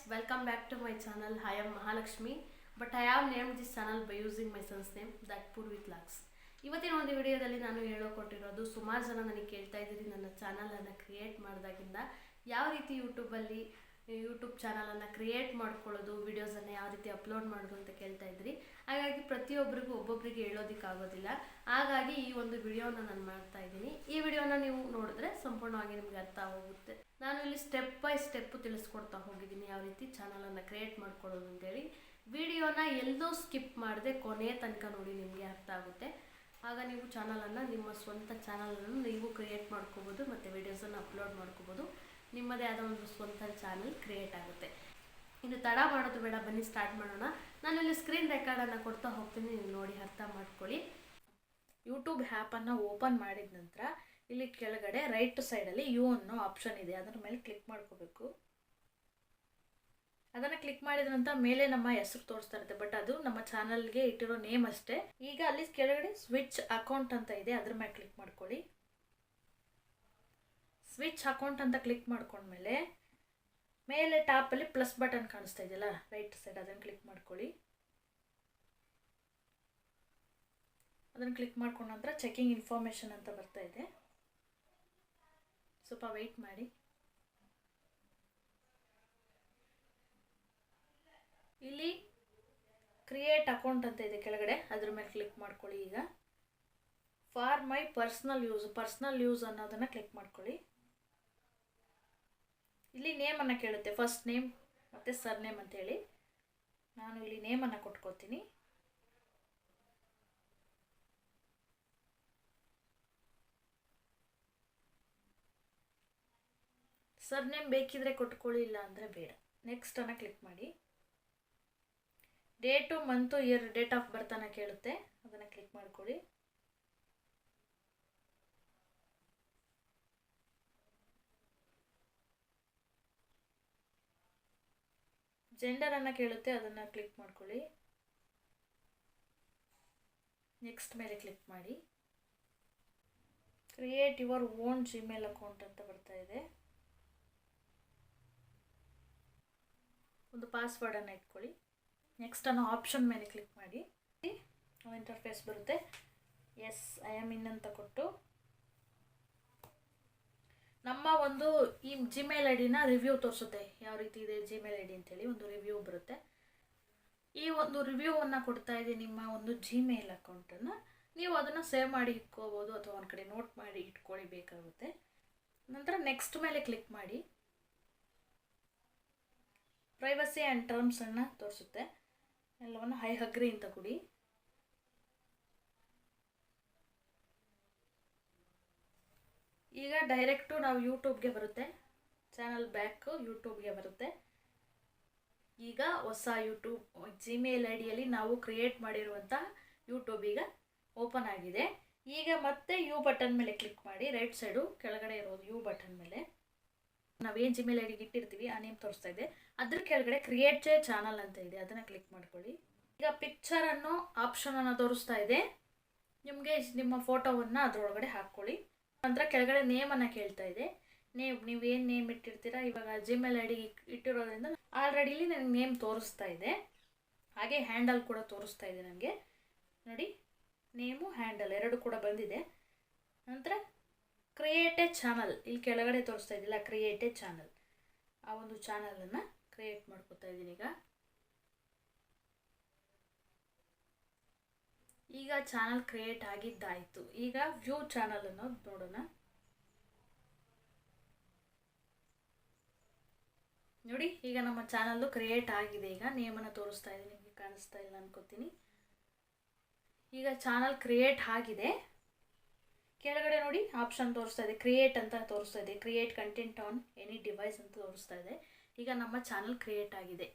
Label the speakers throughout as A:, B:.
A: welcome back to my channel. I am Mahalakshmi, but I have named this channel by using my son's name, that Pur with Lux. ಇವತ್ತಿನ ಒಂದು ವಿಡಿಯೋದಲ್ಲಿ ನಾನು ಹೇಳೋಕೊಟ್ಟಿರೋದು ಸುಮಾರು ಜನ ನನಗೆ ಕೇಳ್ತಾ ಇದ್ದೀರಿ ನನ್ನ ಚಾನಲನ್ನು ಕ್ರಿಯೇಟ್ ಮಾಡಿದಾಗಿಂದ ಯಾವ ರೀತಿ ಯೂಟ್ಯೂಬ್ ಚಾನಲನ್ನು ಕ್ರಿಯೇಟ್ ಮಾಡ್ಕೊಳ್ಳೋದು, ವಿಡಿಯೋಸನ್ನು ಯಾವ ರೀತಿ ಅಪ್ಲೋಡ್ ಮಾಡೋದು ಅಂತ ಕೇಳ್ತಾ ಇದ್ರಿ. ಹಾಗಾಗಿ ಪ್ರತಿಯೊಬ್ಬರಿಗೂ ಒಬ್ಬೊಬ್ಬರಿಗೆ ಹೇಳೋದಕ್ಕಾಗೋದಿಲ್ಲ. ಹಾಗಾಗಿ ಈ ಒಂದು ವಿಡಿಯೋನ ನಾನು ಮಾಡ್ತಾ ಇದ್ದೀನಿ. ಈ ವಿಡಿಯೋನ ನೀವು ನೋಡಿದ್ರೆ ಸಂಪೂರ್ಣವಾಗಿ ನಿಮಗೆ ಅರ್ಥ ಆಗೋಗುತ್ತೆ. ನಾನು ಇಲ್ಲಿ ಸ್ಟೆಪ್ ಬೈ ಸ್ಟೆಪ್ ತಿಳಿಸ್ಕೊಡ್ತಾ ಹೋಗಿದ್ದೀನಿ ಯಾವ ರೀತಿ ಚಾನಲನ್ನು ಕ್ರಿಯೇಟ್ ಮಾಡ್ಕೊಳ್ಳೋದು ಅಂತೇಳಿ. ವಿಡಿಯೋನ ಎಲ್ಲೋ ಸ್ಕಿಪ್ ಮಾಡದೆ ಕೊನೆ ತನಕ ನೋಡಿ, ನಿಮಗೆ ಅರ್ಥ ಆಗುತ್ತೆ. ಆಗ ನೀವು ಚಾನಲನ್ನು, ನಿಮ್ಮ ಸ್ವಂತ ಚಾನಲನ್ನು ನೀವು ಕ್ರಿಯೇಟ್ ಮಾಡ್ಕೋಬೋದು ಮತ್ತು ವಿಡಿಯೋಸನ್ನು ಅಪ್ಲೋಡ್ ಮಾಡ್ಕೋಬೋದು. ನಿಮ್ಮದೇ ಆದ ಒಂದು ಸ್ವಂತ ಚಾನಲ್ ಕ್ರಿಯೇಟ್ ಆಗುತ್ತೆ. ಇನ್ನು ತಡ ಮಾಡೋದು ಬೇಡ, ಬನ್ನಿ ಸ್ಟಾರ್ಟ್ ಮಾಡೋಣ. ನಾನು ಇಲ್ಲಿ ಸ್ಕ್ರೀನ್ ರೆಕಾರ್ಡನ್ನು ಕೊಡ್ತಾ ಹೋಗ್ತೀನಿ, ನೀವು ನೋಡಿ ಅರ್ಥ ಮಾಡ್ಕೊಳ್ಳಿ. ಯೂಟ್ಯೂಬ್ ಆ್ಯಪನ್ನು ಓಪನ್ ಮಾಡಿದ ನಂತರ ಇಲ್ಲಿ ಕೆಳಗಡೆ ರೈಟ್ ಸೈಡಲ್ಲಿ ಯು ಅನ್ನೋ ಆಪ್ಷನ್ ಇದೆ, ಅದರ ಮೇಲೆ ಕ್ಲಿಕ್ ಮಾಡ್ಕೋಬೇಕು. ಅದನ್ನು ಕ್ಲಿಕ್ ಮಾಡಿದ ನಂತರ ಮೇಲೆ ನಮ್ಮ ಹೆಸರು ತೋರಿಸ್ತಾ ಇರುತ್ತೆ, ಬಟ್ ಅದು ನಮ್ಮ ಚಾನಲ್ಗೆ ಇಟ್ಟಿರೋ ನೇಮ್ ಅಷ್ಟೇ. ಈಗ ಅಲ್ಲಿ ಕೆಳಗಡೆ ಸ್ವಿಚ್ ಅಕೌಂಟ್ ಅಂತ ಇದೆ, ಅದ್ರ ಮೇಲೆ ಕ್ಲಿಕ್ ಮಾಡ್ಕೊಳ್ಳಿ. ಸ್ವಿಚ್ ಅಕೌಂಟ್ ಅಂತ ಕ್ಲಿಕ್ ಮಾಡ್ಕೊಂಡ್ಮೇಲೆ ಮೇಲೆ ಟಾಪಲ್ಲಿ ಪ್ಲಸ್ ಬಟನ್ ಕಾಣಿಸ್ತಾ ಇದೆಯಲ್ಲ ರೈಟ್ ಸೈಡ್, ಅದನ್ನು ಕ್ಲಿಕ್ ಮಾಡ್ಕೊಳ್ಳಿ. ಅದನ್ನು ಕ್ಲಿಕ್ ಮಾಡ್ಕೊಂಡ ನಂತರ ಚೆಕಿಂಗ್ ಇನ್ಫಾರ್ಮೇಷನ್ ಅಂತ ಬರ್ತಾ ಇದೆ, ಸ್ವಲ್ಪ ವೆಯ್ಟ್ ಮಾಡಿ. ಇಲ್ಲಿ ಕ್ರಿಯೇಟ್ ಅಕೌಂಟ್ ಅಂತ ಇದೆ ಕೆಳಗಡೆ, ಅದ್ರ ಮೇಲೆ ಕ್ಲಿಕ್ ಮಾಡ್ಕೊಳ್ಳಿ. ಈಗ ಫಾರ್ ಮೈ ಪರ್ಸ್ನಲ್ ಯೂಸ್ ಅನ್ನೋದನ್ನು ಕ್ಲಿಕ್ ಮಾಡ್ಕೊಳ್ಳಿ. ಇಲ್ಲಿ ನೇಮನ್ನು ಕೇಳುತ್ತೆ, ಫಸ್ಟ್ ನೇಮ್ ಮತ್ತು ಸರ್ ನೇಮ್ ಅಂತೇಳಿ. ನಾನು ಇಲ್ಲಿ ನೇಮನ್ನು ಕೊಟ್ಕೋತೀನಿ. ಸರ್ ನೇಮ್ ಬೇಕಿದ್ರೆ ಕೊಟ್ಕೊಳ್ಳಿ, ಇಲ್ಲ ಅಂದರೆ ಬೇಡ. ನೆಕ್ಸ್ಟ್ ಅನ್ನು ಕ್ಲಿಕ್ ಮಾಡಿ. Date, month, year, date of ಬರ್ತನ್ನು ಕೇಳುತ್ತೆ, ಅದನ್ನು ಕ್ಲಿಕ್ ಮಾಡ್ಕೊಳ್ಳಿ. ಜೆಂಡರನ್ನು ಕೇಳುತ್ತೆ, ಅದನ್ನು ಕ್ಲಿಕ್ ಮಾಡ್ಕೊಳ್ಳಿ. ನೆಕ್ಸ್ಟ್ ಮೇಲೆ ಕ್ಲಿಕ್ ಮಾಡಿ. Create your own Gmail account ಅಂತ ಬರ್ತಾ ಇದೆ, ಒಂದು ಪಾಸ್ವರ್ಡನ್ನು ಇಟ್ಕೊಳ್ಳಿ. ನೆಕ್ಸ್ಟ್ ಅನ್ನೋ ಆಪ್ಷನ್ ಮೇಲೆ ಕ್ಲಿಕ್ ಮಾಡಿ. ಇಂಟರ್ಫೇಸ್ ಬರುತ್ತೆ. ಎಸ್ ಐ ಆಮ್ ಇನ್ ಅಂತ ಕೊಟ್ಟು ನಮ್ಮ ಒಂದು ಈ ಜಿಮೇಲ್ ಐ ಡಿನ ರಿವ್ಯೂ ತೋರಿಸುತ್ತೆ, ಯಾವ ರೀತಿ ಇದೆ ಜಿಮೇಲ್ ಐ ಡಿ ಅಂತೇಳಿ ಒಂದು ರಿವ್ಯೂ ಬರುತ್ತೆ. ಈ ಒಂದು ರಿವ್ಯೂವನ್ನು ಕೊಡ್ತಾ ಇದೆ ನಿಮ್ಮ ಒಂದು ಜಿಮೇಲ್ ಅಕೌಂಟನ್ನು. ನೀವು ಅದನ್ನು ಸೇವ್ ಮಾಡಿ ಇಟ್ಕೋಬೋದು ಅಥವಾ ಒಂದು ಕಡೆ ನೋಟ್ ಮಾಡಿ ಇಟ್ಕೊಳ್ಳಿ ಬೇಕಾಗುತ್ತೆ. ನಂತರ ನೆಕ್ಸ್ಟ್ ಮೇಲೆ ಕ್ಲಿಕ್ ಮಾಡಿ. ಪ್ರೈವಸಿ ಆ್ಯಂಡ್ ಟರ್ಮ್ಸನ್ನು ತೋರಿಸುತ್ತೆ, ಎಲ್ಲವನ್ನು ಐ ಅಗ್ರಿ ಅಂತ ಕೊಡಿ. ಈಗ ಡೈರೆಕ್ಟು ನಾವು ಯೂಟ್ಯೂಬ್ಗೆ ಬರುತ್ತೆ, ಚಾನಲ್ ಬ್ಯಾಕು ಯೂಟ್ಯೂಬ್ಗೆ ಬರುತ್ತೆ. ಈಗ ಹೊಸ ಯೂಟ್ಯೂಬ್ ಜಿಮೇಲ್ ಐ ಡಿಯಲ್ಲಿ ನಾವು ಕ್ರಿಯೇಟ್ ಮಾಡಿರುವಂಥ ಯೂಟ್ಯೂಬ್ ಈಗ ಓಪನ್ ಆಗಿದೆ. ಈಗ ಮತ್ತೆ ಯು ಬಟನ್ ಮೇಲೆ ಕ್ಲಿಕ್ ಮಾಡಿ. ರೈಟ್ ಸೈಡು ಕೆಳಗಡೆ ಇರೋದು ಯು ಬಟನ್ ಮೇಲೆ ನಾವೇನು ಜಿಮೇಲ್ ಐ ಡಿಗೆ ಇಟ್ಟಿರ್ತೀವಿ ಆ ನೇಮ್ ತೋರಿಸ್ತಾ ಇದೆ. ಅದ್ರ ಕೆಳಗಡೆ ಕ್ರಿಯೇಟ್ ಎ ಚಾನಲ್ ಅಂತ ಇದೆ, ಅದನ್ನು ಕ್ಲಿಕ್ ಮಾಡ್ಕೊಳ್ಳಿ. ಈಗ ಪಿಕ್ಚರ್ ಅನ್ನೋ ಆಪ್ಷನನ್ನು ತೋರಿಸ್ತಾ ಇದೆ, ನಿಮಗೆ ನಿಮ್ಮ ಫೋಟೋವನ್ನು ಅದರೊಳಗಡೆ ಹಾಕ್ಕೊಳ್ಳಿ. ನಂತರ ಕೆಳಗಡೆ ನೇಮನ್ನು ಕೇಳ್ತಾ ಇದೆ. ನೀವೇನು ನೇಮ್ ಇಟ್ಟಿರ್ತೀರಾ, ಇವಾಗ ಜಿಮೇಲ್ ಐ ಡಿ ಇಟ್ಟಿರೋದ್ರಿಂದ ಆಲ್ರೆಡಿ ಇಲ್ಲಿ ನನಗೆ ನೇಮ್ ತೋರಿಸ್ತಾ ಇದೆ. ಹಾಗೆ ಹ್ಯಾಂಡಲ್ ಕೂಡ ತೋರಿಸ್ತಾ ಇದೆ ನನಗೆ ನೋಡಿ, ನೇಮು ಹ್ಯಾಂಡಲ್ ಎರಡು ಕೂಡ ಬಂದಿದೆ. ನಂತರ ಕ್ರಿಯೇಟ್ ಎ ಚಾನಲ್ ಇಲ್ಲಿ ಕೆಳಗಡೆ ತೋರಿಸ್ತಾ ಇದ್ದಿಲ್ಲ, ಕ್ರಿಯೇಟ್ ಎ ಚಾನಲ್, ಆ ಒಂದು ಚಾನಲನ್ನು ಕ್ರಿಯೇಟ್ ಮಾಡ್ಕೊತಾ ಇದ್ದೀನಿ. ಈಗ ಚಾನಲ್ ಕ್ರಿಯೇಟ್ ಆಗಿದ್ದಾಯಿತು. ಈಗ ವ್ಯೂ ಚಾನಲ್ ಅನ್ನೋದು ನೋಡೋಣ. ನೋಡಿ, ಈಗ ನಮ್ಮ ಚಾನಲ್ಲು ಕ್ರಿಯೇಟ್ ಆಗಿದೆ. ಈಗ ನೇಮನ್ನು ತೋರಿಸ್ತಾ ಇದೆ, ನಿಮಗೆ ಕಾಣಿಸ್ತಾ ಇಲ್ಲ ಅನ್ಕೋತೀನಿ. ಈಗ ಚಾನಲ್ ಕ್ರಿಯೇಟ್ ಆಗಿದೆ. ಕೆಳಗಡೆ ನೋಡಿ ಆಪ್ಷನ್ ತೋರಿಸ್ತಾ ಇದೆ, ಕ್ರಿಯೇಟ್ ಅಂತ ತೋರಿಸ್ತಾ ಇದೆ, create content on any device ಅಂತ ತೋರಿಸ್ತಾ ಇದೆ. ಈಗ ನಮ್ಮ ಚಾನಲ್ ಕ್ರಿಯೇಟ್ ಆಗಿದೆ.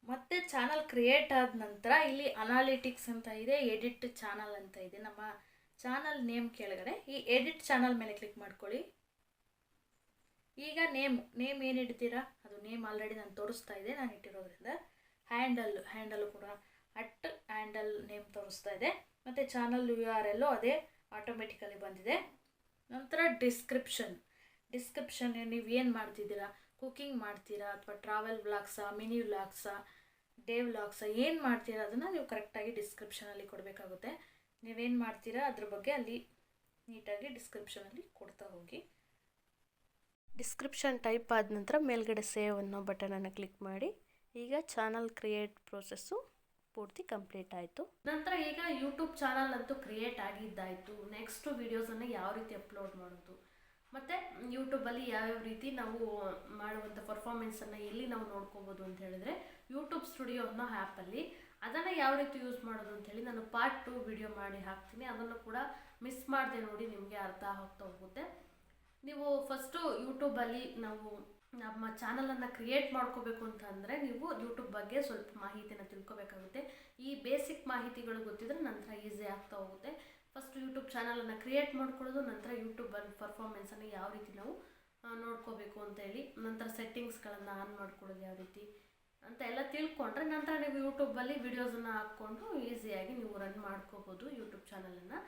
A: ಮತ್ತೆ ಚಾನಲ್ ಕ್ರಿಯೇಟ್ ಆದ ನಂತರ ಇಲ್ಲಿ ಅನಾಲಿಟಿಕ್ಸ್ ಅಂತ ಇದೆ, ಎಡಿಟ್ ಚಾನಲ್ ಅಂತ ಇದೆ. ನಮ್ಮ ಚಾನಲ್ ನೇಮ್ ಕೆಳಗಡೆ ಈ ಎಡಿಟ್ ಚಾನಲ್ ಮೇಲೆ ಕ್ಲಿಕ್ ಮಾಡ್ಕೊಳ್ಳಿ. ಈಗ ನೇಮ್ ಏನು ಇಡ್ತೀರಾ ಅದು ನೇಮ್ ಆಲ್ರೆಡಿ ನಾನು ತೋರಿಸ್ತಾ ಇದೆ, ನಾನು ಇಟ್ಟಿರೋದ್ರಿಂದ. ಹ್ಯಾಂಡಲ್ ಕೂಡ ಹ್ಯಾಂಡಲ್ ನೇಮ್ ತೋರಿಸ್ತಾ ಇದೆ. ಮತ್ತು ಚಾನಲ್ URL ಅದೇ ಆಟೋಮೆಟಿಕಲಿ ಬಂದಿದೆ. ನಂತರ ಡಿಸ್ಕ್ರಿಪ್ಷನ್ ನೀವು ಏನು ಮಾಡ್ತಿದ್ದೀರಾ,
B: ಕುಕಿಂಗ್ ಮಾಡ್ತೀರಾ ಅಥವಾ ಟ್ರಾವೆಲ್ ವ್ಲಾಗ್ಸಾ, ಮಿನಿ ವ್ಲಾಗ್ಸಾ, ಡೇ ವ್ಲಾಗ್ಸಾ, ಏನು ಮಾಡ್ತೀರಾ ಅದನ್ನು ನೀವು ಕರೆಕ್ಟಾಗಿ ಡಿಸ್ಕ್ರಿಪ್ಷನಲ್ಲಿ ಕೊಡಬೇಕಾಗುತ್ತೆ. ನೀವೇನು ಮಾಡ್ತೀರಾ ಅದ್ರ ಬಗ್ಗೆ ಅಲ್ಲಿ ನೀಟಾಗಿ ಡಿಸ್ಕ್ರಿಪ್ಷನಲ್ಲಿ ಕೊಡ್ತಾ ಹೋಗಿ.
A: ಡಿಸ್ಕ್ರಿಪ್ಷನ್ ಟೈಪ್ ಆದ ನಂತರ ಮೇಲ್ಗಡೆ ಸೇವ್ ಅನ್ನೋ ಬಟನನ್ನು ಕ್ಲಿಕ್ ಮಾಡಿ. ಈಗ ಚಾನಲ್ ಕ್ರಿಯೇಟ್ ಪ್ರೋಸೆಸ್ಸು ಪೂರ್ತಿ ಕಂಪ್ಲೀಟ್ ಆಯಿತು. ನಂತರ ಈಗ ಯೂಟ್ಯೂಬ್ ಚಾನಲ್ ಅಂತೂ ಕ್ರಿಯೇಟ್ ಆಗಿದ್ದಾಯಿತು. ನೆಕ್ಸ್ಟು ವೀಡಿಯೋಸನ್ನು ಯಾವ ರೀತಿ ಅಪ್ಲೋಡ್ ಮಾಡೋದು ಮತ್ತು ಯೂಟ್ಯೂಬಲ್ಲಿ ಯಾವ್ಯಾವ ರೀತಿ ನಾವು ಮಾಡುವಂಥ ಪರ್ಫಾರ್ಮೆನ್ಸನ್ನು ಎಲ್ಲಿ ನಾವು ನೋಡ್ಕೋಬೋದು ಅಂತ ಹೇಳಿದ್ರೆ ಯೂಟ್ಯೂಬ್ ಸ್ಟುಡಿಯೋ ಅನ್ನೋ ಆ್ಯಪಲ್ಲಿ ಅದನ್ನು ಯಾವ ರೀತಿ ಯೂಸ್ ಮಾಡೋದು ಅಂಥೇಳಿ ನಾನು ಪಾರ್ಟ್ 2 ವಿಡಿಯೋ ಮಾಡಿ ಹಾಕ್ತೀನಿ. ಅದನ್ನು ಕೂಡ ಮಿಸ್ ಮಾಡದೆ ನೋಡಿ, ನಿಮಗೆ ಅರ್ಥ ಆಗ್ತಾ ಹೋಗುತ್ತೆ. ನೀವು ಫಸ್ಟು ಯೂಟ್ಯೂಬಲ್ಲಿ ನಾವು ನಮ್ಮ ಚಾನಲನ್ನು ಕ್ರಿಯೇಟ್ ಮಾಡ್ಕೋಬೇಕು ಅಂತ ಅಂದರೆ ನೀವು ಯೂಟ್ಯೂಬ್ ಬಗ್ಗೆ ಸ್ವಲ್ಪ ಮಾಹಿತಿನ ತಿಳ್ಕೊಬೇಕಾಗುತ್ತೆ. ಈ ಬೇಸಿಕ್ ಮಾಹಿತಿಗಳು ಗೊತ್ತಿದ್ರೆ ನಂತರ ಈಸಿ ಆಗ್ತಾ ಹೋಗುತ್ತೆ. ಫಸ್ಟ್ ಯೂಟ್ಯೂಬ್ ಚಾನಲನ್ನು ಕ್ರಿಯೇಟ್ ಮಾಡ್ಕೊಳ್ಳೋದು, ನಂತರ ಯೂಟ್ಯೂಬಲ್ಲಿ ಪರ್ಫಾರ್ಮೆನ್ಸನ್ನು ಯಾವ ರೀತಿ ನಾವು ನೋಡ್ಕೋಬೇಕು ಅಂತೇಳಿ, ನಂತರ ಸೆಟ್ಟಿಂಗ್ಸ್ಗಳನ್ನು ಆನ್ ಮಾಡ್ಕೊಳ್ಳೋದು ಯಾವ ರೀತಿ ಅಂತ ಎಲ್ಲ ತಿಳ್ಕೊಂಡ್ರೆ ನಂತರ ನೀವು ಯೂಟ್ಯೂಬಲ್ಲಿ ವೀಡಿಯೋಸನ್ನು ಹಾಕ್ಕೊಂಡು ಈಸಿಯಾಗಿ ನೀವು ರನ್ ಮಾಡ್ಕೋಬೋದು ಯೂಟ್ಯೂಬ್ ಚಾನಲನ್ನು.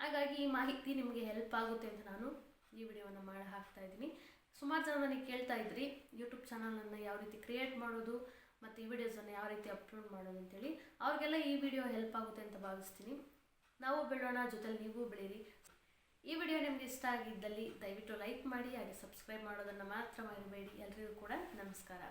A: ಹಾಗಾಗಿ ಈ ಮಾಹಿತಿ ನಿಮಗೆ ಹೆಲ್ಪ್ ಆಗುತ್ತೆ ಅಂತ ನಾನು ಈ ವಿಡಿಯೋವನ್ನು ಮಾಡಿ ಹಾಕ್ತಾಯಿದ್ದೀನಿ. ಸುಮಾರು ಜನ ನನಗೆ ಕೇಳ್ತಾ ಇದ್ರಿ ಯೂಟ್ಯೂಬ್ ಚಾನಲನ್ನು ಯಾವ ರೀತಿ ಕ್ರಿಯೇಟ್ ಮಾಡೋದು ಮತ್ತು ಈ ವಿಡಿಯೋಸನ್ನು ಯಾವ ರೀತಿ ಅಪ್ಲೋಡ್ ಮಾಡೋದು ಅಂತೇಳಿ. ಅವ್ರಿಗೆಲ್ಲ ಈ ವಿಡಿಯೋ ಹೆಲ್ಪ್ ಆಗುತ್ತೆ ಅಂತ ಭಾವಿಸ್ತೀನಿ. ನಾವು ಬೆಳೋಣ, ಜೊತೆಲಿ ನೀವು ಬೆಳೀರಿ. ಈ ವಿಡಿಯೋ ನಿಮಗೆ ಇಷ್ಟ ಆಗಿದ್ದಲ್ಲಿ ದಯವಿಟ್ಟು ಲೈಕ್ ಮಾಡಿ, ಹಾಗೆ ಸಬ್ಸ್ಕ್ರೈಬ್ ಮಾಡೋದನ್ನು ಮಾತ್ರ ಮರಿಬೇಡಿ. ಎಲ್ರಿಗೂ ಕೂಡ ನಮಸ್ಕಾರ.